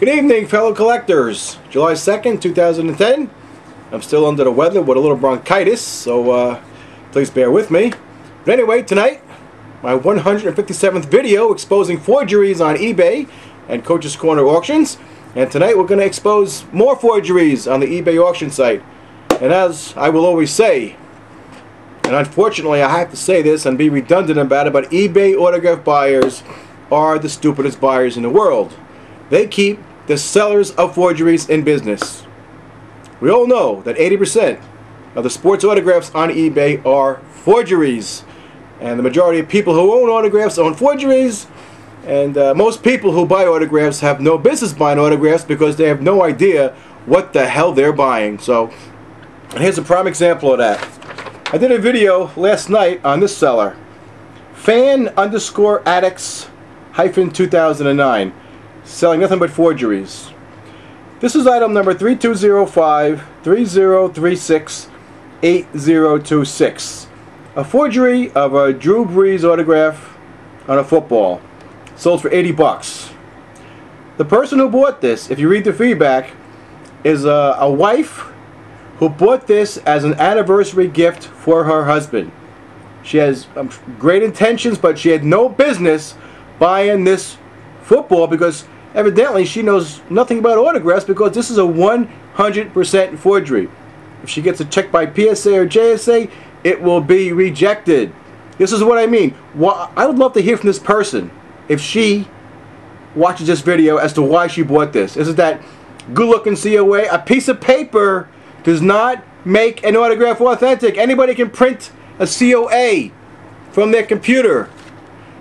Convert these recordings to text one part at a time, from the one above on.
Good evening, fellow collectors. July 2nd, 2010. I'm still under the weather with a little bronchitis, so please bear with me. But anyway, tonight, my 157th video exposing forgeries on eBay and Coach's Corner auctions. And tonight we're going to expose more forgeries on the eBay auction site. And as I will always say, and unfortunately I have to say this and be redundant about it, but eBay autograph buyers are the stupidest buyers in the world. They keep the sellers of forgeries in business. We all know that 80% of the sports autographs on eBay are forgeries. And the majority of people who own autographs own forgeries. And most people who buy autographs have no business buying autographs because they have no idea what the hell they're buying. So here's a prime example of that. I did a video last night on this seller, fan_addicts-2009, selling nothing but forgeries. This is item number 3205-3036-8026. A forgery of a Drew Brees autograph on a football. Sold for 80 bucks. The person who bought this, if you read the feedback, is a wife who bought this as an anniversary gift for her husband. She has great intentions, but she had no business buying this football because evidently she knows nothing about autographs, because this is a 100% forgery. If she gets a check by PSA or JSA, it will be rejected. This is what I mean. I would love to hear from this person if she watches this video as to why she bought this. Is it that good-looking COA? A piece of paper does not make an autograph authentic. Anybody can print a COA from their computer.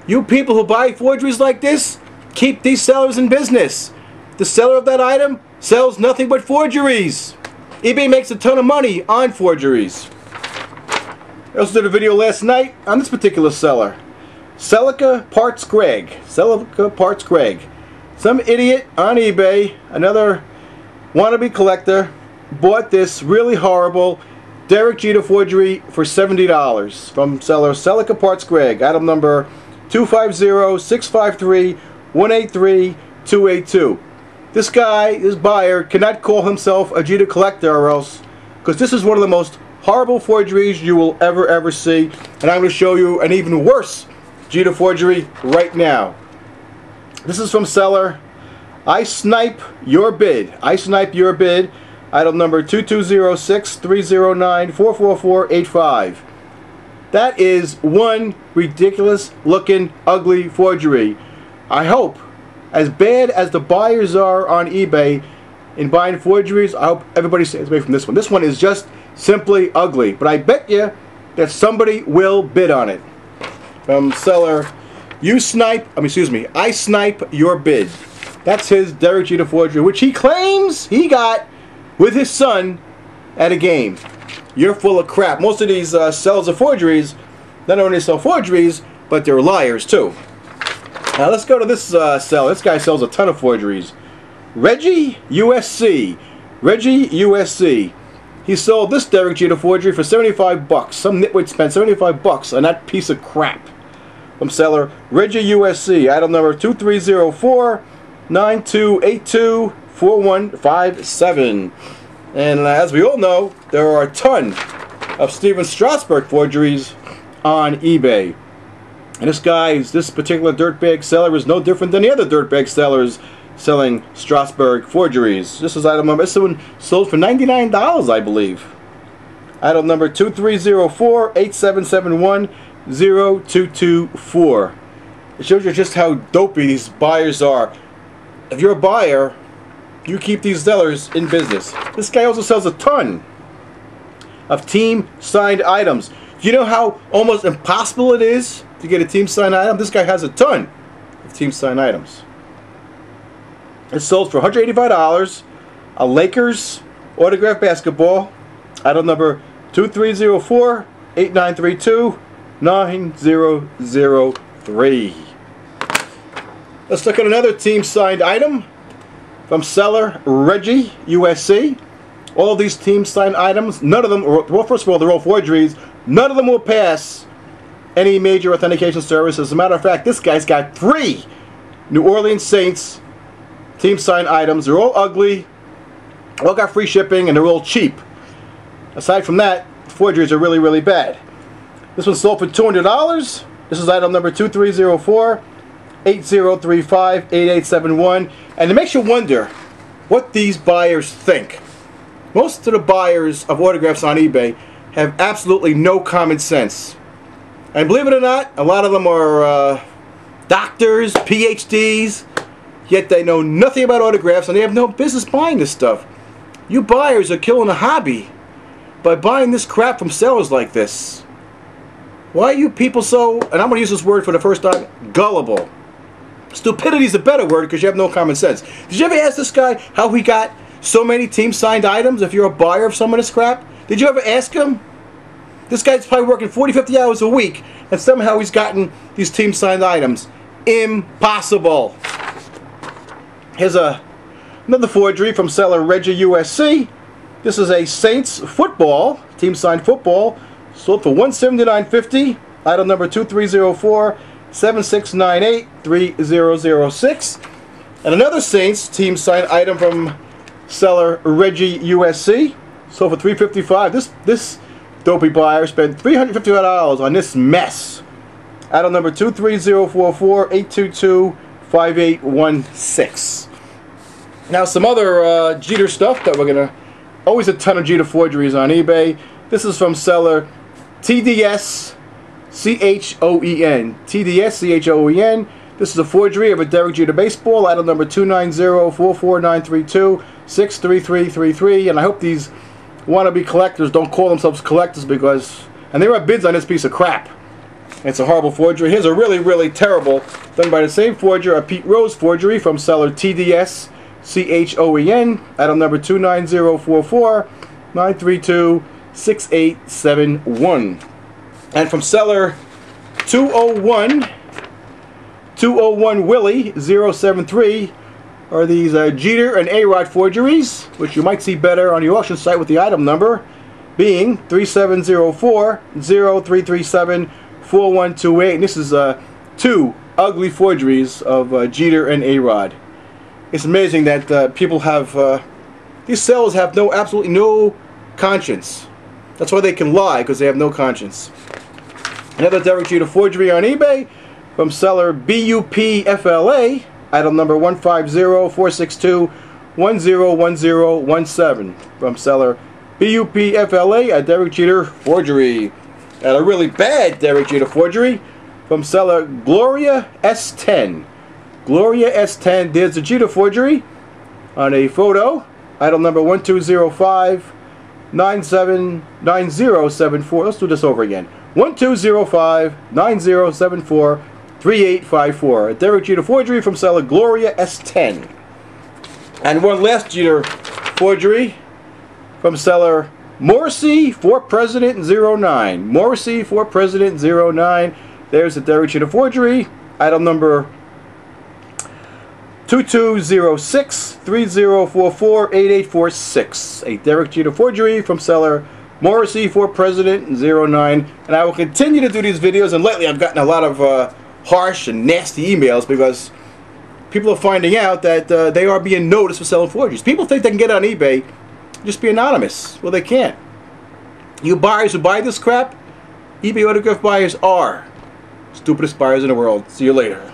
You people who buy forgeries like this, keep these sellers in business. The seller of that item sells nothing but forgeries. eBay makes a ton of money on forgeries. I also did a video last night on this particular seller. Celica Parts Greg. Celica Parts Greg. Some idiot on eBay, another wannabe collector, bought this really horrible Derek Jeter forgery for $70 from seller Celica Parts Greg. Item number 250-653-183-282. This guy, this buyer, cannot call himself a Jeter collector or else, because this is one of the most horrible forgeries you will ever see. And I'm going to show you an even worse Jeter forgery right now. This is from seller I Snipe Your Bid. I Snipe Your Bid. Item number 2206-309-44485. That is one ridiculous looking ugly forgery. I hope, as bad as the buyers are on eBay in buying forgeries, I hope everybody stays away from this one. This one is just simply ugly. But I bet you that somebody will bid on it. From seller I Snipe Your Bid. That's his Derek Jeter forgery, which he claims he got with his son at a game. You're full of crap. Most of these sellers of forgeries not only sell forgeries, but they're liars too. Now let's go to this seller. This guy sells a ton of forgeries. reggieusc. reggieusc. He sold this Derek Jeter forgery for 75 bucks. Some nitwit spent 75 bucks on that piece of crap. From seller reggieusc. Item number 2304-9282-4157. And as we all know, there are a ton of Steven Strasburg forgeries on eBay. And this particular dirtbag seller is no different than the other dirtbag sellers selling Strasburg forgeries. This is item number, this one sold for $99, I believe. Item number 2304-8771-0224. It shows you just how dopey these buyers are. If you're a buyer, you keep these sellers in business. This guy also sells a ton of team signed items. Do you know how almost impossible it is to get a team signed item? This guy has a ton of team signed items. It sold for $185. A Lakers autographed basketball. Item number 2304-8932-9003. Let's look at another team signed item from seller reggieusc. All of these team signed items, none of them, well, first of all, they're all forgeries. None of them will pass any major authentication service. As a matter of fact, this guy's got 3 New Orleans Saints team signed items. They're all ugly, all got free shipping, and they're all cheap. Aside from that, forgeries are really, really bad. This one sold for $200. This is item number 2304-8035-8871. And it makes you wonder what these buyers think. Most of the buyers of autographs on eBay have absolutely no common sense. And believe it or not, a lot of them are doctors, PhDs, yet they know nothing about autographs and they have no business buying this stuff. You buyers are killing a hobby by buying this crap from sellers like this. Why are you people so, and I'm going to use this word for the first time, gullible? Stupidity is a better word because you have no common sense. Did you ever ask this guy how he got so many team-signed items if you're a buyer of some of this crap? Did you ever ask him? This guy's probably working 40, 50 hours a week and somehow he's gotten these team-signed items. Impossible. Here's another forgery from seller reggieusc. This is a Saints football, team-signed football, sold for $179.50. Item number 2304-7698-3006. And another Saints team-signed item from seller reggieusc, sold for $355. This dopey buyer spent $355 on this mess. Item number 23044-822-5816. Now some other Jeter stuff that we're gonna. Always a ton of Jeter forgeries on eBay. This is from seller TDS CHOEN. TDS CHOEN. This is a forgery of a Derek Jeter baseball. Item number 290-44932-63333. And I hope these wannabe collectors don't call themselves collectors because, and there are bids on this piece of crap. It's a horrible forgery. Here's a really, really terrible, done by the same forger, a Pete Rose forgery from seller TDS CHOEN. Item number 290-44932-6871. And from seller 201 Willie 073 are these Jeter and A-Rod forgeries, which you might see better on the auction site with the item number being 3704-0337-4128. And this is two ugly forgeries of Jeter and A-Rod. It's amazing that people have, these sellers have absolutely no conscience. That's why they can lie, because they have no conscience. Another Derek Jeter forgery on eBay from seller BUPFLA, item number 150-462-101017. From seller BUPFLA, a Derek Jeter forgery. And a really bad Derek Jeter forgery from seller Gloria S10. Gloria S10, there's a Jeter forgery on a photo. Item number 1205-979074. Let's do this over again. 1205-9074-3854. A Derek Jeter forgery from seller Gloria S10. And one last Jeter forgery from seller Morrissey for President 09. Morrissey for President 09. There's a Derek Jeter forgery. Item number 2206-3044-8846. A Derek Jeter forgery from seller Morrissey for President 09. And I will continue to do these videos, and lately I've gotten a lot of harsh and nasty emails because people are finding out that they are being noticed for selling forgeries. People think they can get on eBay, just be anonymous. Well, they can't. You buyers who buy this crap, eBay autograph buyers are stupidest buyers in the world. See you later.